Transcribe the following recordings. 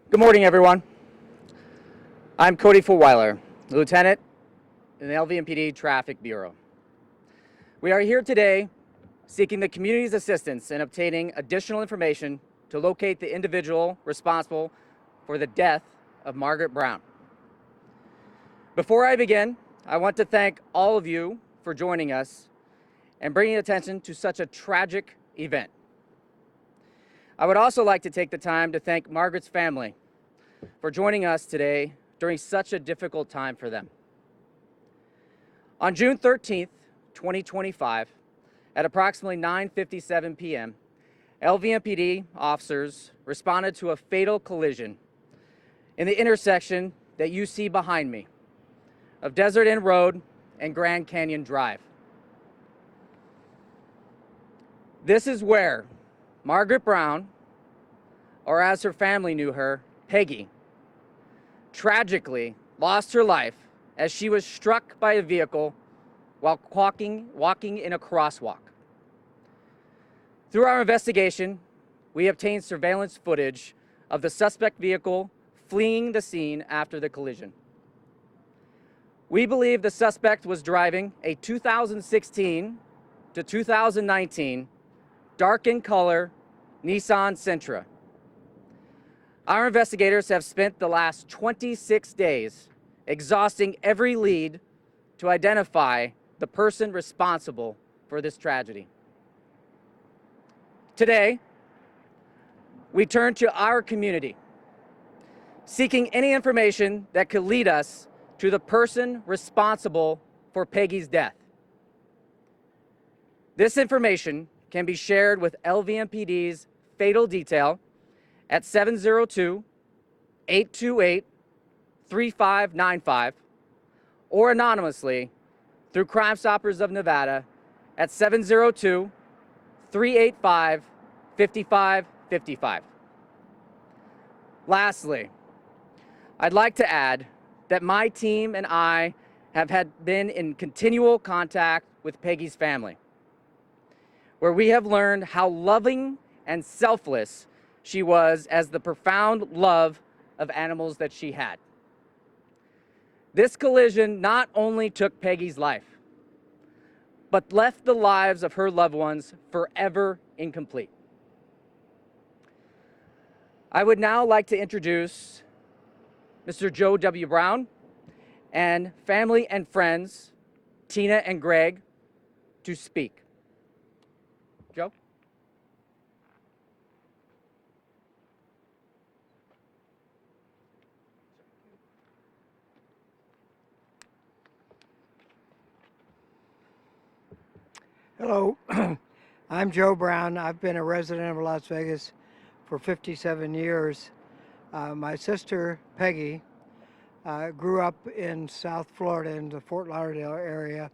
Good morning, everyone. I'm Cody Fulwiler, Lieutenant in the LVMPD Traffic Bureau. We are here today seeking the community's assistance in obtaining additional information to locate the individual responsible for the death of Margaret Brown. Before I begin, I want to thank all of you for joining us and bringing attention to such a tragic event. I would also like to take the time to thank Margaret's family for joining us today during such a difficult time for them. On June 13th, 2025, at approximately 9:57 p.m., LVMPD officers responded to a fatal collision in the intersection that you see behind me of Desert Inn Road and Grand Canyon Drive. This is where Margaret Brown, or as her family knew her, Peggy, tragically lost her life as she was struck by a vehicle while walking in a crosswalk. Through our investigation, we obtained surveillance footage of the suspect vehicle fleeing the scene after the collision. We believe the suspect was driving a 2016 to 2019 dark in color Nissan Sentra. Our investigators have spent the last 26 days exhausting every lead to identify the person responsible for this tragedy. Today, we turn to our community, seeking any information that could lead us to the person responsible for Peggy's death. This information can be shared with LVMPD's Fatal Detail at 702-828-3595 or anonymously through Crime Stoppers of Nevada at 702-385-5555. Lastly, I'd like to add that my team and I have been in continual contact with Peggy's family, where we have learned how loving and selfless she was as the profound love of animals that she had. This collision not only took Peggy's life, but left the lives of her loved ones forever incomplete. I would now like to introduce Mr. Joe W. Brown and family and friends, Tina and Greg, to speak. Joe? Hello, I'm Joe Brown. I've been a resident of Las Vegas for 57 years. My sister, Peggy, grew up in South Florida in the Fort Lauderdale area.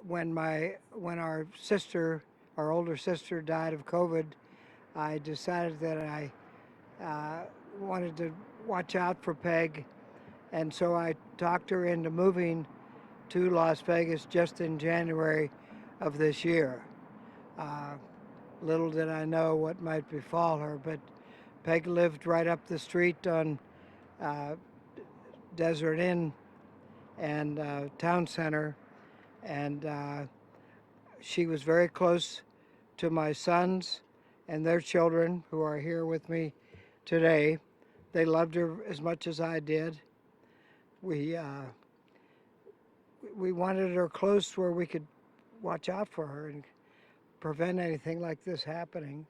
When our older sister died of COVID, I decided that I wanted to watch out for Peg. And so I talked her into moving to Las Vegas just in January of this year. Little did I know what might befall her, but Peg lived right up the street on Desert Inn and Town Center, and she was very close to my sons and their children who are here with me today. They loved her as much as I did. We wanted her close where we could watch out for her and prevent anything like this happening.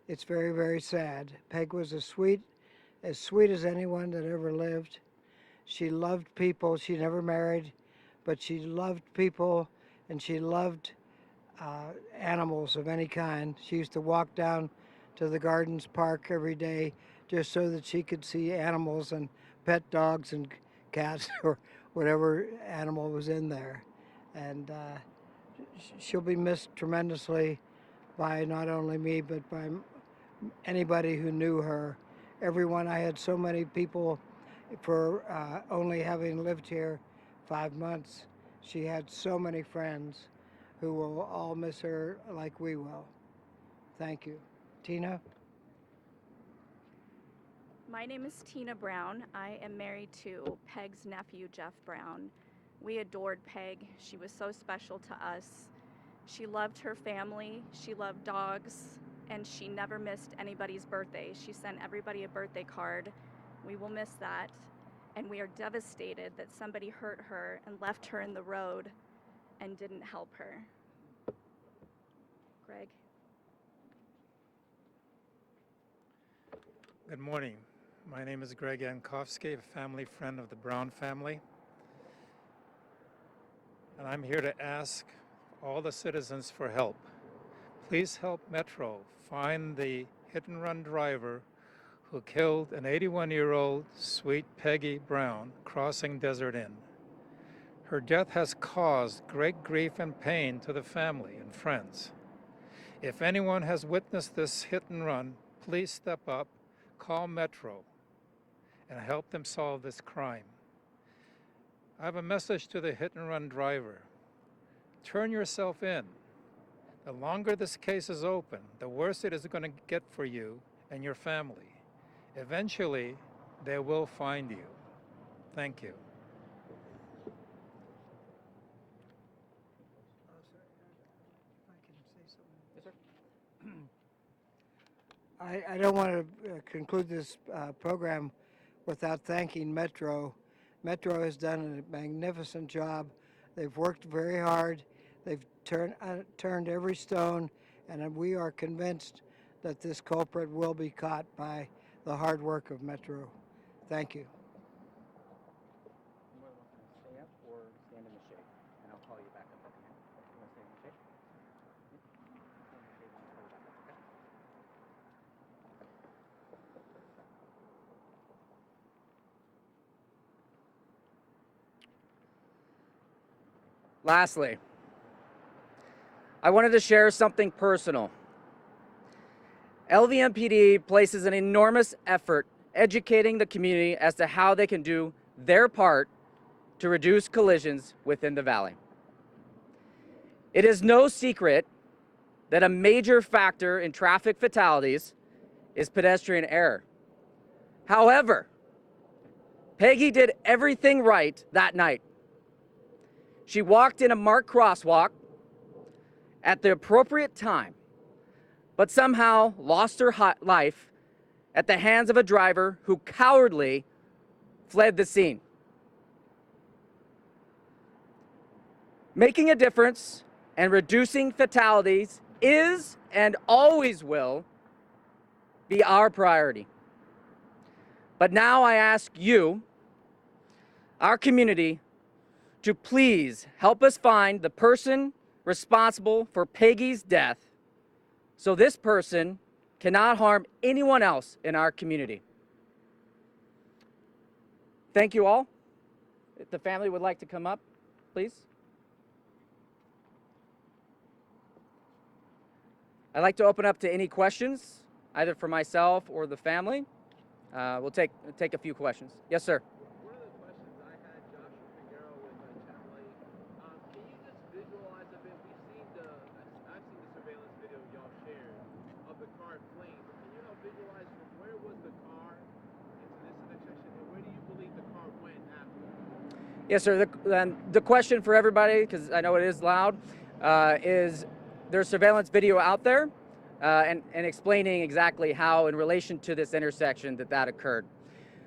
It's very, very sad. Peg was as sweet as anyone that ever lived. She loved people. She never married, but she loved people, and she loved animals of any kind. She used to walk down to the Gardens Park every day just so that she could see animals and pet dogs and cats or whatever animal was in there. And she'll be missed tremendously by not only me, but by anybody who knew her. Everyone, I had so many people for only having lived here 5 months. She had so many friends who will all miss her like we will. Thank you. Tina? My name is Tina Brown. I am married to Peg's nephew, Jeff Brown. We adored Peg. She was so special to us. She loved her family, she loved dogs, and she never missed anybody's birthday. She sent everybody a birthday card. We will miss that. And we are devastated that somebody hurt her and left her in the road and didn't help her. Greg? Good morning. My name is Greg Yankowski, a family friend of the Brown family. And I'm here to ask all the citizens for help. Please help Metro find the hit-and-run driver who killed an 81-year-old sweet Peggy Brown crossing Desert Inn. Her death has caused great grief and pain to the family and friends. If anyone has witnessed this hit-and-run, please step up, call Metro, and help them solve this crime. I have a message to the hit-and-run driver. Turn yourself in. The longer this case is open, the worse it is going to get for you and your family. Eventually, they will find you. Thank you. I don't want to conclude this program without thanking Metro. Metro has done a magnificent job. They've worked very hard. They've turned every stone, and we are convinced that this culprit will be caught by the hard work of Metro. Thank you. Stay up or stand in the shade, and I'll call you back up at the end. You want to stay in the shade? Lastly, I wanted to share something personal. LVMPD places an enormous effort educating the community as to how they can do their part to reduce collisions within the valley. It is no secret that a major factor in traffic fatalities is pedestrian error. However, Peggy did everything right that night. She walked in a marked crosswalk at the appropriate time, but somehow lost her life at the hands of a driver who cowardly fled the scene. Making a difference and reducing fatalities is and always will be our priority. But now I ask you, our community, to please help us find the person responsible for Peggy's death so this person cannot harm anyone else in our community. Thank you all. If the family would like to come up, please. I'd like to open up to any questions, either for myself or the family. We'll take a few questions. Yes, sir. One of the questions I had, Joshua Figueroa with Chevrolet, can you just visualize a bit? I've seen the surveillance video y'all shared of the car in flames. Can you help visualize from where was the car into this intersection, and where do you believe the car went after? Yes, sir. The question for everybody, because I know it is loud, is there's surveillance video out there and explaining exactly how, in relation to this intersection, that occurred.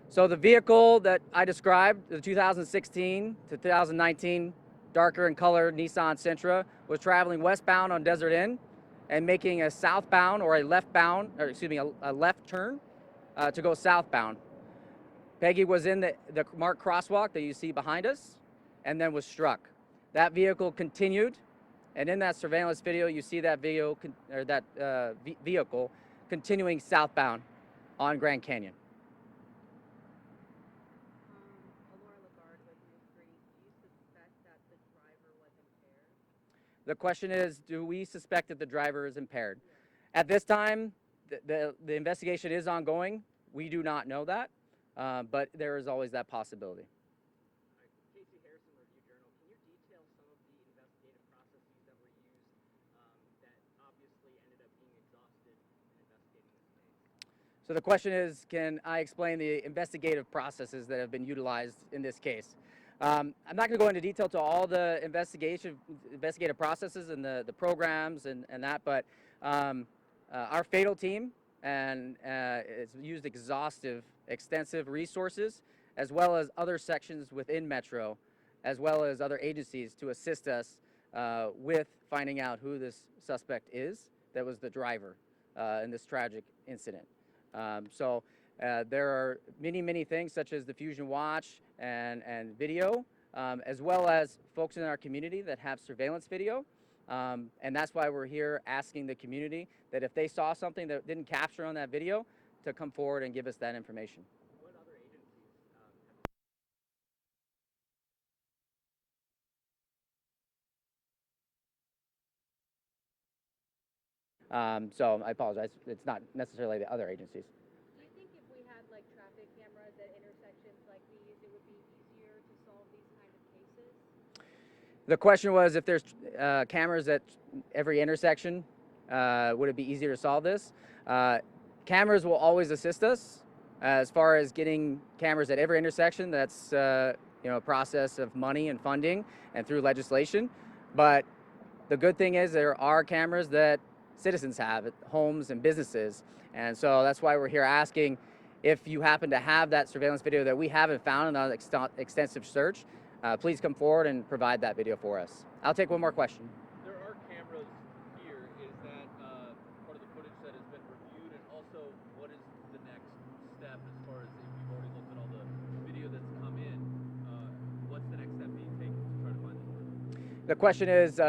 So the vehicle that I described, the 2016 to 2019 darker in color Nissan Sentra, was traveling westbound on Desert Inn and making a southbound or a left turn to go southbound. Peggy was in the marked crosswalk that you see behind us and then was struck. That vehicle continued, and in that surveillance video you see that vehicle continuing southbound on Grand Canyon. The question is, do we suspect that the driver is impaired? At this time, the investigation is ongoing. We do not know that, but there is always that possibility. Casey Harrison, Review Journal. Can you detail some of the investigative processes that were used that obviously ended up being exhausted in investigation? So the question is, can I explain the investigative processes that have been utilized in this case? I'm not going to go into detail to all the investigative processes and the programs and that, but our fatal team has used extensive resources, as well as other sections within Metro, as well as other agencies to assist us with finding out who this suspect is that was the driver in this tragic incident. There are many things such as the Fusion Watch and video, as well as folks in our community that have surveillance video. And that's why we're here asking the community that if they saw something that didn't capture on that video, to come forward and give us that information. What other agencies So I apologize. It's not necessarily the other agencies. Do you think if we had like traffic cameras at intersections like these, it would be easier to solve these kind of cases? The question was if there's cameras at every intersection, would it be easier to solve this? Cameras will always assist us as far as getting cameras at every intersection. That's a process of money and funding and through legislation. But the good thing is there are cameras that citizens have at homes and businesses. And so that's why we're here asking if you happen to have that surveillance video that we haven't found in our extensive search, please come forward and provide that video for us. I'll take one more question. There are cameras here. Is that part of the footage that has been reviewed? And also, what is the next step as far as if you've already looked at all the video that's come in? What's the next step being taken to try to find this person? The question is,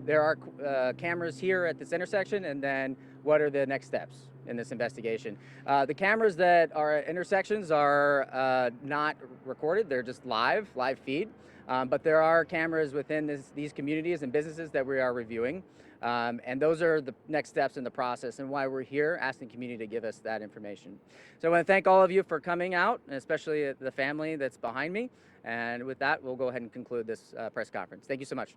there are cameras here at this intersection, and then what are the next steps in this investigation? The cameras that are at intersections are not recorded. They're just live feed. But there are cameras within these communities and businesses that we are reviewing. And those are the next steps in the process and why we're here asking the community to give us that information. So I want to thank all of you for coming out, and especially the family that's behind me. And with that, we'll go ahead and conclude this press conference. Thank you so much.